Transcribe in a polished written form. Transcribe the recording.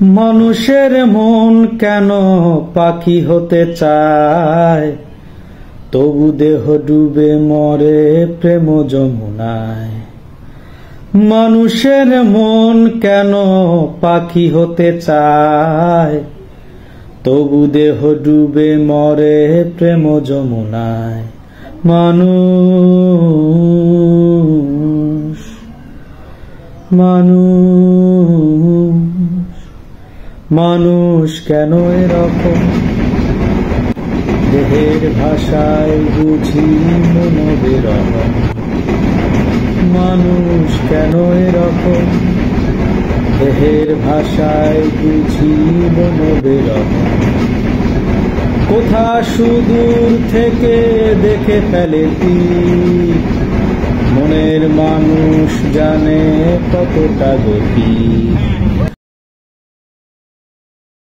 মানুষের মন কেন পাখি হতে চায়, তবু দেহ ডুবে মরে প্রেম যমুনায়। মানুষের মন কেন পাখি হতে চায়, তবু দেহ ডুবে মরে প্রেম যমুনায়। মানুষ মানুষ মানুষ কেন এরকম, দেহের ভাষায় বুঝি মন বেরকম। মানুষ কেন এরকম, দেহের ভাষায় বুঝি মন বেরকম। কোথা সুদূর থেকে দেখে ফেলে তীর, মনের মানুষ জানে কতটা গতি।